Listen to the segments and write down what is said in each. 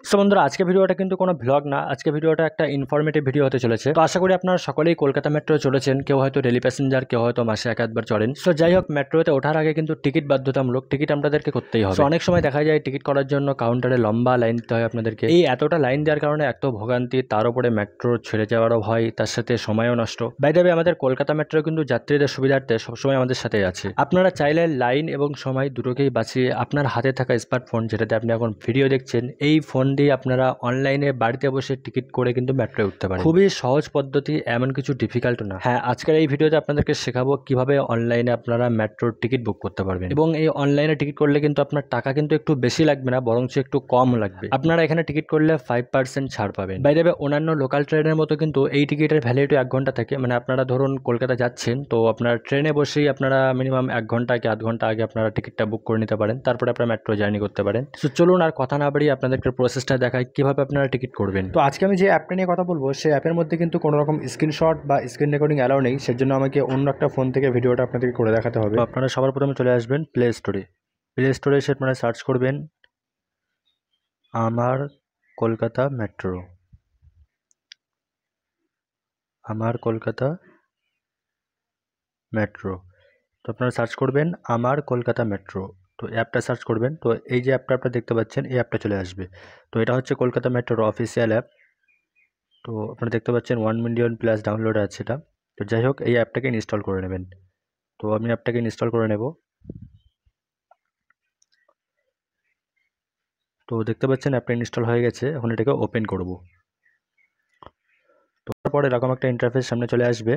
So বন্ধুরা, আজকে ভিডিওটা কিন্তু কোনো ভ্লগ না। আজকে ভিডিওটা একটা ইনফরমেটিভ ভিডিও হতে চলেছে। তো আশা করি আপনারা সকলেই কলকাতা মেট্রো চলেছেন। কেউ হয়তো ডেলি প্যাসেঞ্জার, কেউ হয়তো মাসে এক আধবার চড়েন। সো যাই হোক, মেট্রোতে ওঠার আগে কিন্তু টিকিট বাধ্যতামূলক। টিকিট আপনাদেরকে করতেই হবে। অনেক সময় দেখা যায় টিকিট করার জন্য কাউন্টারে লম্বা লাইন দিতে হয় আপনাদেরকে। এই এতটা লাইন দেওয়ার কারণে এত ভোগান্তি, তার উপরে মেট্রো ছেড়ে যাওয়ারও ভয়, তার সাথে সময়ও নষ্ট। বাই দ্য ওয়ে, আমাদের কলকাতা মেট্রো কিন্তু যাত্রীদের সুবিধার্থে সবসময় আমাদের সাথেই আছে। আপনারা চাইলে লাইন এবং সময় দুটোকেই বাঁচিয়ে আপনার হাতে থাকা স্মার্টফোন, যেটাতে আপনি এখন ভিডিও দেখছেন, এই ফোন দিয়ে আপনারা অনলাইনে বাড়িতে বসে টিকিট করে কিন্তু মেট্রোয় উঠতে পারেন। খুবই সহজ পদ্ধতি, এমন কিছু ডিফিকাল্ট না। হ্যাঁ, আজকের এই ভিডিওতে আপনাদেরকে শেখাবো কিভাবে অনলাইনে আপনারা মেট্রোর টিকিট বুক করতে পারবেন। এবং এই অনলাইনে টিকিট করলে কিন্তু আপনার টাকা কিন্তু একটু বেশি লাগবে না, বরঞ্চ একটু কম লাগবে। আপনারা এখানে টিকিট করলে 5% ছাড় পাবেন। বাইরে অন্যান্য লোকাল ট্রেনের মতো কিন্তু এই টিকিটের ভ্যালিডিটি 1 ঘন্টা থাকে। মানে আপনারা ধরুন কলকাতা যাচ্ছেন, তো আপনার ট্রেনে বসেই আপনারা মিনিমাম 1 ঘন্টা কি আধ ঘন্টা আগে আপনারা টিকিটটা বুক করে নিতে পারেন। তারপরে আপনারা মেট্রো জার্নি করতে পারেন। সো চলুন আর কথা না বাড়িয়ে আপনাদেরকে প্রসেসটা দেখাই কিভাবে আপনারা টিকিট করবেন। তো আজকে আমি যে অ্যাপটা নিয়ে কথা বলবো, সেই অ্যাপের মধ্যে কিন্তু কোনো রকম স্ক্রিনশট বা স্ক্রিন রেকর্ডিং অ্যালাউ নেই। সেজন্য আমাকে অন্য একটা ফোন থেকে ভিডিওটা আপনাদেরকে করে দেখাতে হবে। তো আপনারা সবার প্রথমে চলে আসবেন প্লে স্টোরে। প্লে স্টোরে এসে আপনারা সার্চ করবেন আমার কলকাতা মেট্রো। আমার কলকাতা মেট্রো। তো আপনারা সার্চ করবেন আমার কলকাতা মেট্রো। তো অ্যাপটা সার্চ করবেন। তো এই যে অ্যাপটা আপনারা দেখতে পাচ্ছেন, এই অ্যাপটা চলে আসবে। তো এটা হচ্ছে কলকাতা মেট্রোর অফিসিয়াল অ্যাপ। তো আপনারা দেখতে পাচ্ছেন 1 মিলিয়ন প্লাস ডাউনলোড আছে এটা। তো যাই হোক, এই অ্যাপটাকে ইনস্টল করে নেবেন। তো আমি অ্যাপটাকে ইনস্টল করে নেব। তো দেখতে পাচ্ছেন অ্যাপটা ইনস্টল হয়ে গেছে। এখন এটাকে ওপেন করব। তো তারপর এরকম একটা ইন্টারফেস সামনে চলে আসবে।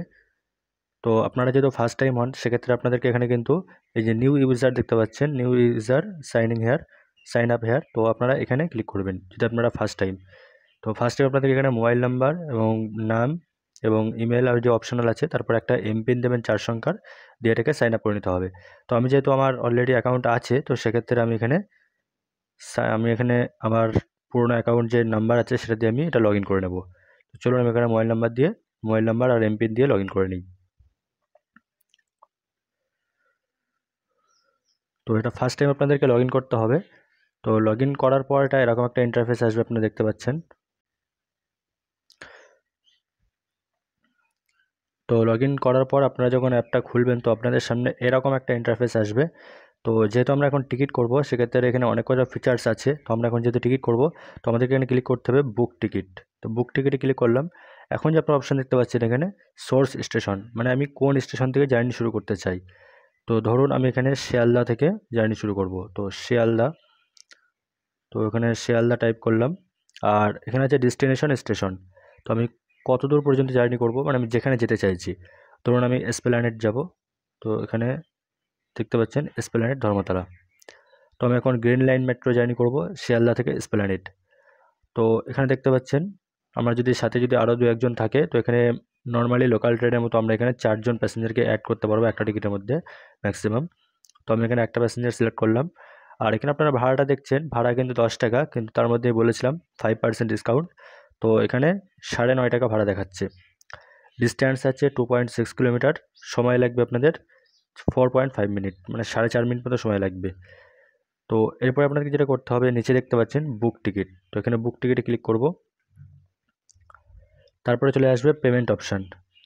তো আপনারা যেহেতু ফার্স্ট টাইম হন, সেক্ষেত্রে আপনাদেরকে এখানে কিন্তু এই যে নিউ ইউজার দেখতে পাচ্ছেন, new user signing here, sign up here. তো আপনারা এখানে ক্লিক করবেন যদি আপনারা ফার্স্ট টাইম। তো ফার্স্ট টাইম আপনাদের এখানে মোবাইল নাম্বার এবং নাম এবং ইমেল আর যে অপশনাল আছে, তারপর একটা এমপিন দেবেন 4 সংখ্যার, দিয়ে এটাকে সাইন আপ করে নিতে হবে। তো আমি যেহেতু আমার অলরেডি অ্যাকাউন্ট আছে, তো সেক্ষেত্রে আমি এখানে আমার পুরোনো অ্যাকাউন্ট যে নাম্বার আছে সেটা দিয়ে আমি এটা লগ ইন করে নেব। তো চলুন আমি এখানে মোবাইল নাম্বার আর এমপিন দিয়ে লগ ইন করে নিই। তো এটা ফার্স্ট টাইম আপনাদেরকে লগ ইন করতে হবে। তো লগ ইন করার পর এটা এরকম একটা ইন্টারফেস আসবে, আপনারা দেখতে পাচ্ছেন। তো লগ ইন করার পর আপনারা যখন অ্যাপটা খুলবেন, তো আপনাদের সামনে এরকম একটা ইন্টারফেস আসবে। তো যেহেতু আমরা এখন টিকিট করব, সেক্ষেত্রে এখানে অনেক কটা ফিচার্স আছে। তো আমরা এখন যেহেতু টিকিট করব, তো আমাদেরকে এখানে ক্লিক করতে হবে বুক টিকিট। তো বুক টিকিটে ক্লিক করলাম। এখন যে আপনার অপশান দেখতে পাচ্ছেন এখানে সোর্স স্টেশন, মানে আমি কোন স্টেশন থেকে জার্নি শুরু করতে চাই। তো ধরুন আমি এখানে শিয়ালদা থেকে জার্নি শুরু করব। তো শিয়ালদা, তো এখানে শিয়ালদা টাইপ করলাম। আর এখানে আছে ডেস্টিনেশন স্টেশন। তো আমি কত দূর পর্যন্ত জার্নি করব, মানে আমি যেখানে যেতে চাইছি। ধরুন আমি এসপ্ল্যানেড যাব। তো এখানে দেখতে পাচ্ছেন এসপ্ল্যানেড ধর্মতলা। তো আমি এখন গ্রিন লাইন মেট্রো জার্নি করব শিয়ালদা থেকে এসপ্ল্যানেড। তো এখানে দেখতে পাচ্ছেন আমরা যদি সাথে যদি আরও 2-1 জন থাকে, তো এখানে নর্মালি লোকাল ট্রেনের মতো আমরা এখানে 4 জন প্যাসেঞ্জারকে অ্যাড করতে পারবো একটা টিকিটের মধ্যে ম্যাক্সিমাম। তো আমি এখানে একটা প্যাসেঞ্জার সিলেক্ট করলাম। আর এখানে আপনারা ভাড়াটা দেখছেন, ভাড়া কিন্তু 10 টাকা, কিন্তু তার মধ্যে বলেছিলাম 5% ডিসকাউন্ট। তো এখানে 9.5 টাকা ভাড়া দেখাচ্ছে। ডিস্ট্যান্স আছে 2.6 কিলোমিটার। সময় লাগবে আপনাদের 4.5 মিনিট, মানে 4.5 মিনিট মতো সময় লাগবে। তো এরপরে আপনাদেরকে যেটা করতে হবে, নিচে দেখতে পাচ্ছেন বুক টিকিট। তো এখানে বুক টিকিটে ক্লিক করব। তারপরে চলে আসবে পেমেন্ট অপশান।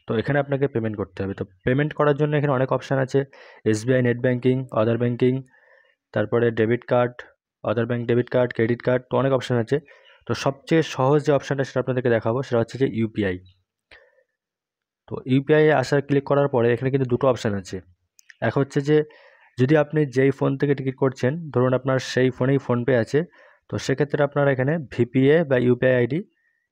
তো এখানে আপনাকে পেমেন্ট করতে হবে। তো পেমেন্ট করার জন্য এখানে অনেক অপশান আছে। SBI net banking, other banking, তারপরে debit card, other bank debit card, credit card, তো অনেক অপশান আছে। তো সবচেয়ে সহজ যে অপশানটা সেটা আপনাদেরকে দেখাবো, সেটা হচ্ছে যে ইউপিআই। তো ইউপিআই আসার ক্লিক করার পরে এখানে কিন্তু দুটো অপশান আছে। এক হচ্ছে যে যদি আপনি যেই ফোন থেকে টিকিট করছেন, ধরুন আপনার সেই ফোনেই ফোনপে আছে, তো সেক্ষেত্রে আপনারা এখানে ভিপিএ বা ইউপিআই আইডি,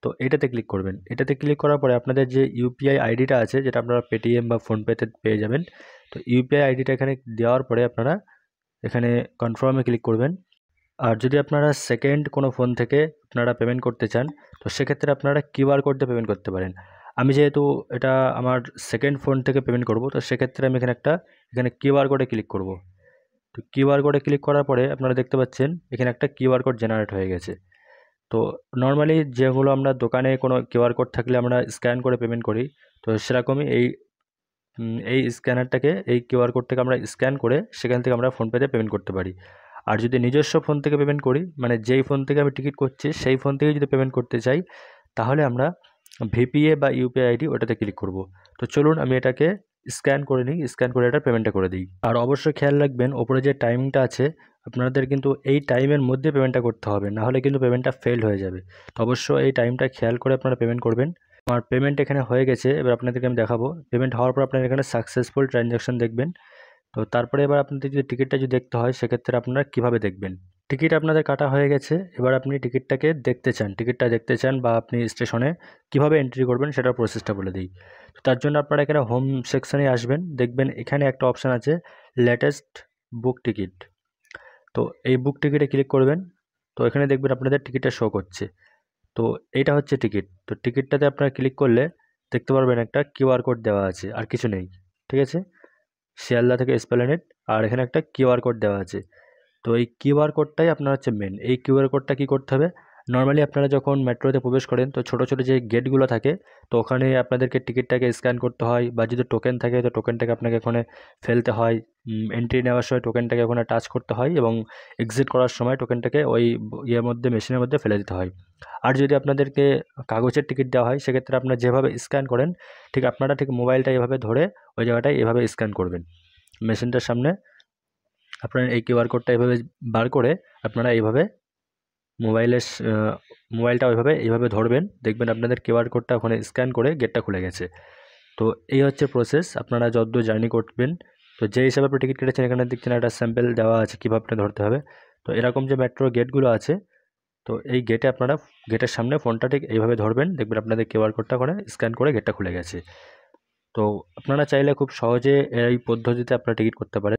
তো এটাতে ক্লিক করবেন। এটাতে ক্লিক করার পরে আপনাদের যে ইউপিআই আইডিটা আছে, যেটা আপনারা পেটিএম বা ফোনপেতে পেয়ে যাবেন, তো ইউপিআই আইডিটা এখানে দেওয়ার পরে আপনারা এখানে কনফার্মে ক্লিক করবেন। আর যদি আপনারা সেকেন্ড কোনো ফোন থেকে আপনারা পেমেন্ট করতে চান, তো সেক্ষেত্রে আপনারা কিউআর কোড দিয়ে পেমেন্ট করতে পারেন। আমি যেহেতু এটা আমার সেকেন্ড ফোন থেকে পেমেন্ট করব, তো সেক্ষেত্রে আমি এখানে কিউআর কোডে ক্লিক করব। তো কিউআর কোডে ক্লিক করার পরে আপনারা দেখতে পাচ্ছেন এখানে একটা কিউআর কোড জেনারেট হয়ে গেছে। তো নর্মালি যেগুলো আমরা দোকানে কোনো কিউআর কোড থাকলে আমরা স্ক্যান করে পেমেন্ট করি, তো সেরকমই এই স্ক্যানারটাকে, এই কিউআর কোডটাকে আমরা স্ক্যান করে সেখান থেকে আমরা ফোনপেতে পেমেন্ট করতে পারি। আর যদি নিজস্ব ফোন থেকে পেমেন্ট করি, মানে যেই ফোন থেকে আমি টিকিট করছি সেই ফোন থেকে যদি পেমেন্ট করতে চাই, তাহলে আমরা ভিপিএ বা ইউপিআই আইডি ওটাতে ক্লিক করব। তো চলুন আমি এটাকে স্ক্যান করে নিই, স্ক্যান করে এটা পেমেন্টটা করে দিই। আর অবশ্যই খেয়াল রাখবেন ওপরে যে টাইমিংটা আছে আপনাদের কিন্তু এই টাইমের মধ্যে পেমেন্টটা করতে হবে, না হলে কিন্তু পেমেন্টটা ফেল হয়ে যাবে। তো অবশ্যই এই টাইমটা খেয়াল করে আপনারা পেমেন্ট করবেন। আমার পেমেন্ট এখানে হয়ে গেছে, এবার আপনাদেরকে আমি দেখাবো। পেমেন্ট হওয়ার পর আপনারা এখানে সাকসেসফুল ট্রানজ্যাকশন দেখবেন। তো তারপরে এবার আপনাদের যদি টিকিটটা যদি দেখতে হয় সেক্ষেত্রে আপনারা কীভাবে দেখবেন। টিকিট আপনাদের কাটা হয়ে গেছে, এবার আপনি টিকিটটাকে দেখতে চান, টিকিটটা দেখতে চান বা আপনি স্টেশনে কীভাবে এন্ট্রি করবেন সেটার প্রসেসটা বলে দিই। তো তার জন্য আপনারা এখানে হোম সেকশনে আসবেন, দেখবেন এখানে একটা অপশান আছে লেটেস্ট বুক টিকিট। তো এই বুক টিকিটে ক্লিক করবেন। তো এখানে দেখবেন আপনাদের টিকিটটা শো করছে। তো এইটা হচ্ছে টিকিট। তো টিকিটটাতে আপনারা ক্লিক করলে দেখতে পারবেন একটা কিউআর কোড দেওয়া আছে, আর কিছু নেই, ঠিক আছে। শিয়ালদা থেকে এসপ্ল্যানেড, আর এখানে একটা কিউআর কোড দেওয়া আছে। তো এই কিউআর কোডটাই আপনার হচ্ছে মেন। এই কিউআর কোডটা কী করতে হবে, নর্মালি আপনারা যখন মেট্রোতে প্রবেশ করেন তো ছোটো ছোটো যে গেটগুলো থাকে তো ওখানে আপনাদেরকে টিকিটটাকে স্ক্যান করতে হয়, বা যদি টোকেন থাকে তো টোকেনটাকে আপনাকে ওখানে ফেলতে হয়। এন্ট্রি নেওয়ার সময় টোকেনটাকে ওখানে টাচ করতে হয়, এবং এক্সিট করার সময় টোকেনটাকে ওই ইয়ের মধ্যে, মেশিনের মধ্যে ফেলে দিতে হয়। আর যদি আপনাদেরকে কাগজের টিকিট দেওয়া হয় সেক্ষেত্রে আপনারা যেভাবে স্ক্যান করেন ঠিক আপনারা ঠিক মোবাইলটা এভাবে ধরে ওই জায়গাটায় এভাবে স্ক্যান করবেন মেশিনটার সামনে। আপনারা এই কিউআর কোডটা এভাবে বার করে আপনারা এইভাবে মোবাইলটা এইভাবে ধরবেন, দেখবেন আপনাদের কিউআর কোডটা ওখানে স্ক্যান করে গেটটা খুলে গেছে। তো এই হচ্ছে প্রসেস আপনারা যতদূর জার্নি করবেন। তো যে হিসাবে আপনি টিকিট কেটেছেন এখানে দেখছেন একটা স্যাম্পল দেওয়া আছে কীভাবে আপনি ধরতে হবে। তো এরকম যে মেট্রো গেটগুলো আছে তো এই গেটে আপনারা গেটের সামনে ফোনটা ঠিক এইভাবে ধরবেন, দেখবেন আপনাদের কিউআর কোডটা ওখানে স্ক্যান করে গেটটা খুলে গেছে। তো আপনারা চাইলে খুব সহজে এই পদ্ধতিতে আপনারা টিকিট করতে পারেন।